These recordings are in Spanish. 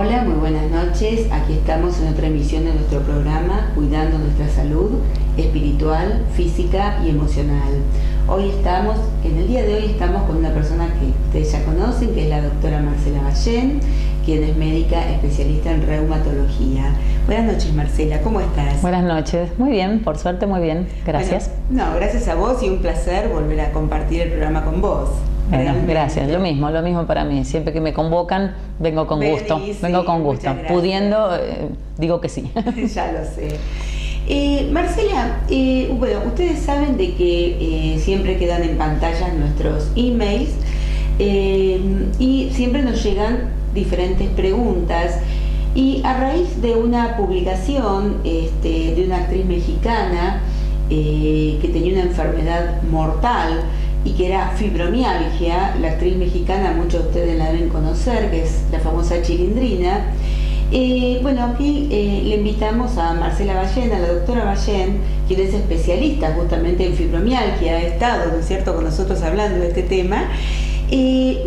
Hola, muy buenas noches. Aquí estamos en otra emisión de nuestro programa Cuidando nuestra salud espiritual, física y emocional. En el día de hoy estamos con una persona que ustedes ya conocen, que es la doctora Marcela Ballén, quien es médica especialista en reumatología. Buenas noches, Marcela, ¿cómo estás? Buenas noches, muy bien, por suerte muy bien, gracias. Bueno, gracias a vos y un placer volver a compartir el programa con vos. Bueno, gracias, lo mismo para mí. Siempre que me convocan, vengo con gusto. Pudiendo, digo que sí. Ya lo sé. Marcela, bueno, ustedes saben de que siempre quedan en pantalla nuestros emails y siempre nos llegan diferentes preguntas. Y a raíz de una publicación de una actriz mexicana que tenía una enfermedad mortal y que era fibromialgia, la actriz mexicana, muchos de ustedes la deben conocer, que es la famosa Chilindrina. Bueno, aquí le invitamos a Marcela Ballén, a la doctora Ballén, quien es especialista justamente en fibromialgia, ha estado, ¿no es cierto?, con nosotros hablando de este tema.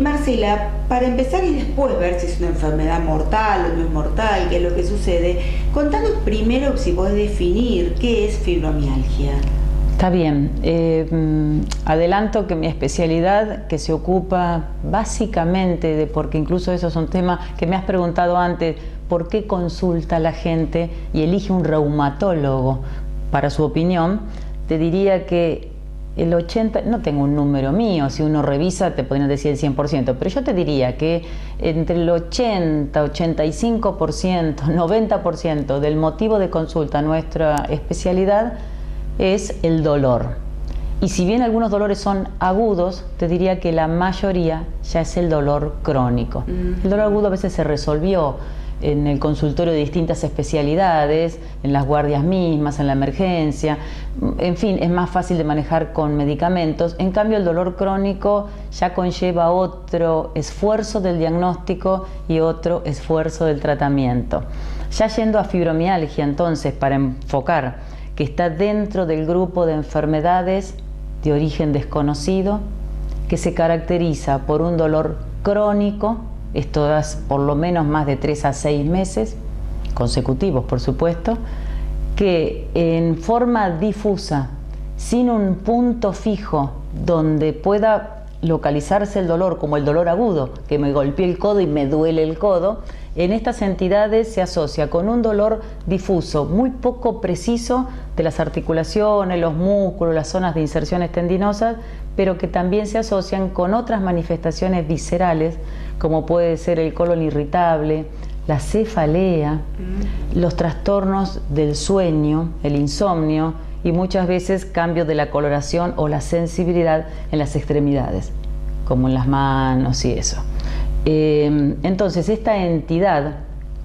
Marcela, para empezar y después ver si es una enfermedad mortal o no es mortal, qué es lo que sucede, contanos primero si podés definir qué es fibromialgia. Está bien. Adelanto que mi especialidad, que se ocupa básicamente de, porque incluso eso es un tema que me has preguntado antes, ¿por qué consulta la gente y elige un reumatólogo para su opinión? Te diría que el 80%, no tengo un número mío, si uno revisa te podrían decir el 100%, pero yo te diría que entre el 80, 85%, 90% del motivo de consulta a nuestra especialidad es el dolor. Y si bien algunos dolores son agudos, te diría que la mayoría ya es el dolor crónico. El dolor agudo a veces se resolvió en el consultorio de distintas especialidades, en las guardias mismas, en la emergencia, en fin, es más fácil de manejar con medicamentos. En cambio, el dolor crónico ya conlleva otro esfuerzo del diagnóstico y otro esfuerzo del tratamiento. Ya yendo a fibromialgia, entonces, para enfocar, que está dentro del grupo de enfermedades de origen desconocido, que se caracteriza por un dolor crónico, esto es por lo menos más de 3 a 6 meses, consecutivos por supuesto, que en forma difusa, sin un punto fijo donde pueda localizarse el dolor, como el dolor agudo, que me golpeé el codo y me duele el codo, en estas entidades se asocia con un dolor difuso, muy poco preciso de las articulaciones, los músculos, las zonas de inserciones tendinosas, pero que también se asocian con otras manifestaciones viscerales, como puede ser el colon irritable, la cefalea, los trastornos del sueño, el insomnio y muchas veces cambios de la coloración o la sensibilidad en las extremidades, como en las manos y eso. Entonces, esta entidad,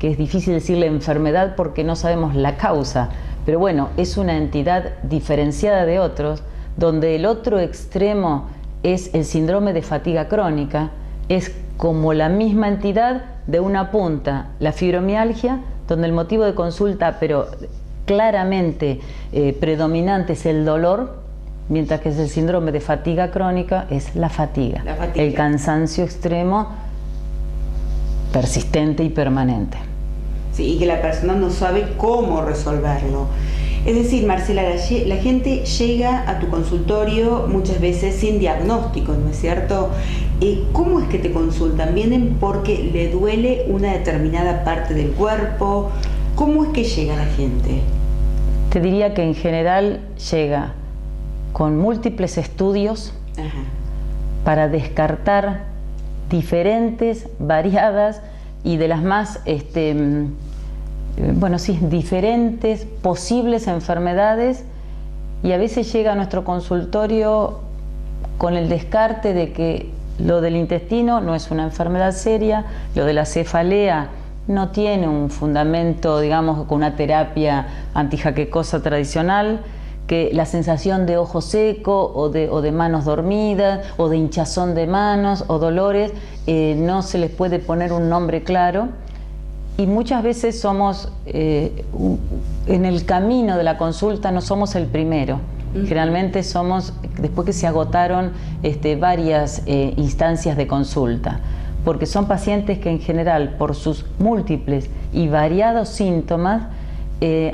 que es difícil decirle enfermedad porque no sabemos la causa, pero bueno, es una entidad diferenciada de otros, donde el otro extremo es el síndrome de fatiga crónica, es como la misma entidad de una punta, la fibromialgia, donde el motivo de consulta, pero claramente predominante, es el dolor, mientras que es el síndrome de fatiga crónica, es la fatiga. El cansancio extremo, persistente y permanente. Sí, y que la persona no sabe cómo resolverlo. Es decir, Marcela, la gente llega a tu consultorio muchas veces sin diagnóstico, ¿no es cierto? ¿Cómo es que te consultan? ¿Vienen porque le duele una determinada parte del cuerpo? ¿Cómo es que llega la gente? Te diría que en general llega con múltiples estudios para descartar diferentes, variadas y de las más, diferentes posibles enfermedades, y a veces llega a nuestro consultorio con el descarte de que lo del intestino no es una enfermedad seria, lo de la cefalea no tiene un fundamento, digamos, con una terapia antijaquecosa tradicional, que la sensación de ojo seco o de manos dormidas o de hinchazón de manos o dolores no se les puede poner un nombre claro, y muchas veces somos en el camino de la consulta no somos el primero. Generalmente somos, después que se agotaron varias instancias de consulta. porque son pacientes que en general, por sus múltiples y variados síntomas,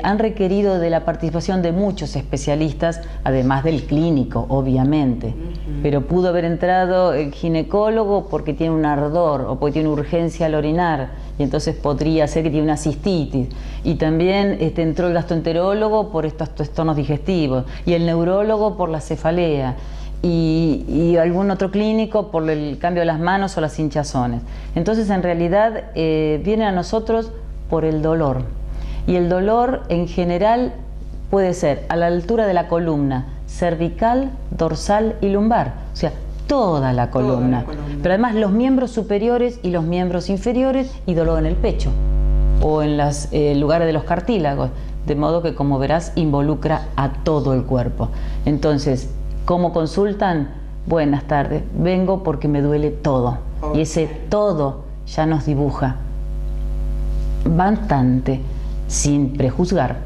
han requerido de la participación de muchos especialistas, además del clínico, obviamente. Pero pudo haber entrado el ginecólogo porque tiene un ardor o porque tiene urgencia al orinar, y entonces podría ser que tiene una cistitis. Y también entró el gastroenterólogo por estos trastornos digestivos, y el neurólogo por la cefalea, y algún otro clínico por el cambio de las manos o las hinchazones. Entonces, en realidad, vienen a nosotros por el dolor. Y el dolor en general puede ser a la altura de la columna cervical, dorsal y lumbar, o sea, toda la columna. Pero además los miembros superiores y los miembros inferiores, y dolor en el pecho o en los lugares de los cartílagos, de modo que, como verás, involucra a todo el cuerpo. Entonces, ¿cómo consultan? Buenas tardes, vengo porque me duele todo. Y ese todo ya nos dibuja bastante, sin prejuzgar,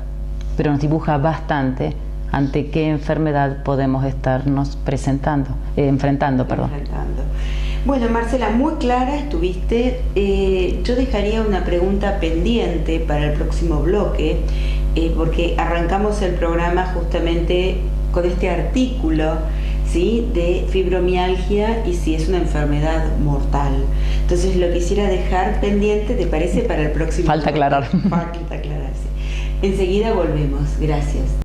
pero nos dibuja bastante ante qué enfermedad podemos estarnos enfrentando. Bueno, Marcela, muy clara estuviste. Yo dejaría una pregunta pendiente para el próximo bloque, porque arrancamos el programa justamente con este artículo, ¿sí?, de fibromialgia y si es una enfermedad mortal. Entonces lo quisiera dejar pendiente, ¿te parece? Para el próximo. Falta aclarar. Falta aclarar, sí. Enseguida volvemos. Gracias.